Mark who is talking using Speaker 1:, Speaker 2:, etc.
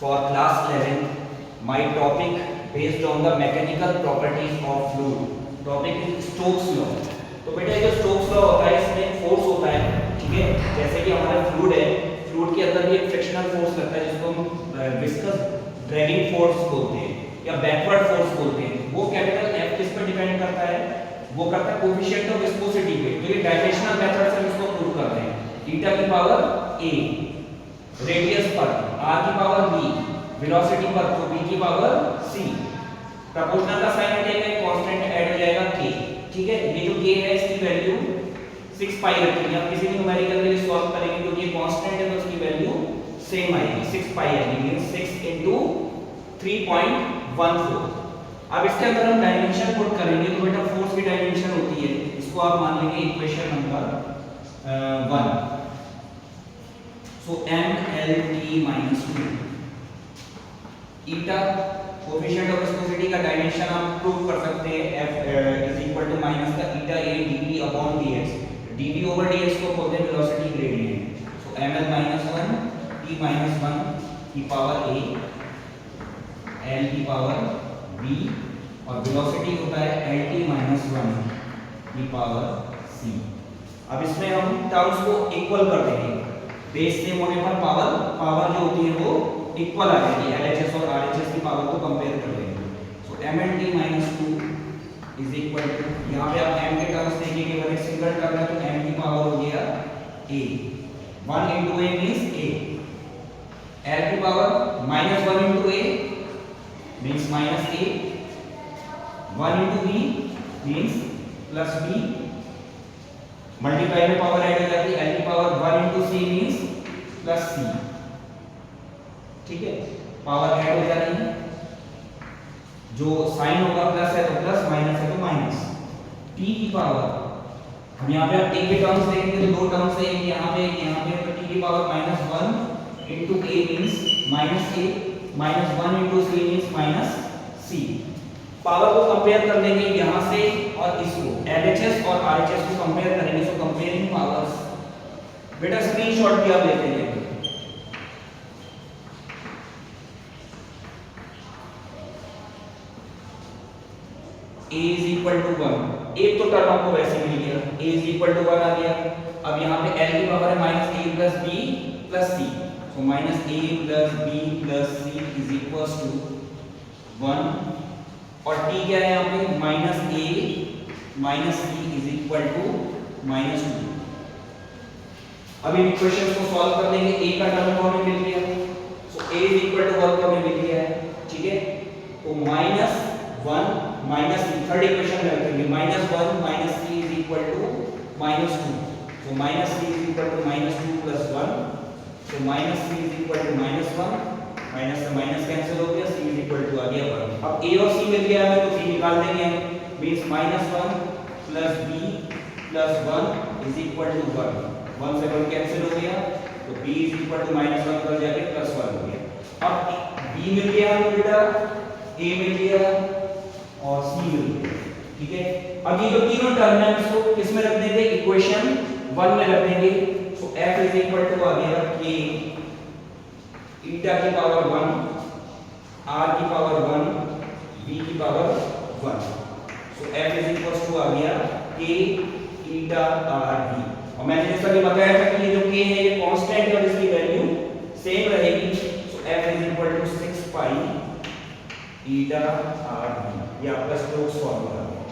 Speaker 1: for class 11. My topic based on the mechanical properties of fluid. Topic is Stokes law. तो बेटा जो Stokes law होता है इसमें फोर्स होता है, ठीक है। जैसे कि हमारा फ्लूइड है, फ्लूइड के अंदर भी एक फ्रिक्शनल फोर्स लगता है जिसको हम विस्कस ड्रैगिंग फोर्स बोलते हैं या बैकवर्ड फोर्स बोलते हैं। वो कैपिटल F किस पर डिपेंड करता है? वो करता है कोएफिशिएंट ऑफ विस्कोसिटी पे। तो ये डायमेंशनल मेथड से हम इसको प्रूव कर रहे हैं। थीटा की पावर a, रेडियस पर r की पावर b, वेलोसिटी पर तो b की पावर c। प्रोपोर्शनल का साइन हटेगा, कांस्टेंट ऐड हो जाएगा k, ठीक है। ये जो k है इसकी वैल्यू 6 पाई रखेंगे। आप किसी भी न्यूमेरिकल के लिए सॉल्व करेंगे तो ये कांस्टेंट है तो उसकी वैल्यू सेम आएगी, 6 पाई आएगी, मींस 6 into 3.14। अब इसके अंदर हम डायमेंशन पुट करेंगे तो बेटा फोर्स की डायमेंशन होती है, इसको आप मान लेंगे equation number 1। So mlt minus 2 eta coefficient of viscosity का डायमेंशन आप प्रूव कर सकते हैं। F is equal to minus का eta a dv upon dx। dv over dx को बोलते हैं velocity gradient. So ml minus 1 t minus 1 की पावर a l की पावर b और वेलोसिटी होता है lt minus 1 की पावर c। अब इसमें हम टर्म्स को इक्वल कर देंगे। बेस सेम होने पर पावर जो होती है वो इक्वल आ जाएगी। LHS और RHS की पावर को कंपेयर कर लेंगे। So mlt minus 2 is equal to, यहाँ पे आप m के टर्म्स देखेंगे, अगर एक सिंगल टर्म है तो m की पावर हो गया a, 1 into a means a, l की power minus 1 into a means minus a, 1 into b means plus b, multiply में पावर ऐड हो जाती है, l की power 1 into c means plus c, ठीक है। पावर ऐड हो जा रही है, जो साइन होगा प्लस है तो प्लस, माइनस है तो माइनस। t की पावर, हम यहाँ पे आप a के टर्म्स देखेंगे तो दो टर्म्स है, यहाँ पे तो t की power -1 into a means minus a, -1 into c means minus c। Power को कंपेयर कर लेंगे यहाँ से और इसको, LHS और RHS को कंपेयर करेंगे। सो कंपेयरिंग पावर्स, बेटा स्क्रीनशॉट भी आप लेते हैं। a is equal to 1, एक तो टर्म आपको वैसे मिल गया, a is equal to 1 आ गया। अब यहाँ पे l की पावर है minus a plus b plus c, तो minus a plus b plus c is equal to 1। और t क्या है यहाँ पे, minus a minus c is equal to minus 2। अब इन इक्वेशंस को सॉल्व कर लेंगे। a का टर्म को हमें मिल गया, सो a इज इक्वल टू 1 को हमें मिल गया है, ठीक है। तो माइनस 1 माइनस थर्ड इक्वेशन में रखेंगे, -1 minus c is equal to -2। तो minus c is equal to -2 plus 1, तो minus c is equal to -1, minus से माइनस कैंसिल हो गया, c इज इक्वल टू आ गया 1। अब a और c मिल गया हमें तो c निकाल देंगे हम, means -1 plus b plus 1 is equal to 1, 1 से 1 कैंसिल हो गया, तो b इज इक्वल टू -1 कर जाके +1 हो गया। अब b मिल गया हमें बेटा, a मिल गया और c मिल गया, ठीक है। अब ये जो तीनों टर्म है इसको किस में रख देंगे, इक्वेशन 1 में रख देंगे। So f is equal to आ गया k eta की पावर 1, r की पावर 1, b की power 1। So f is equal to आ गया k eta r b। और मैंने जैसा कि बताया था कि ये जो k है ये कांस्टेंट है और इसकी वैल्यू सेम रहेगी। So f is equal to 6 pi eta r b। ये आपका स्टोक्स फॉर्मूला है।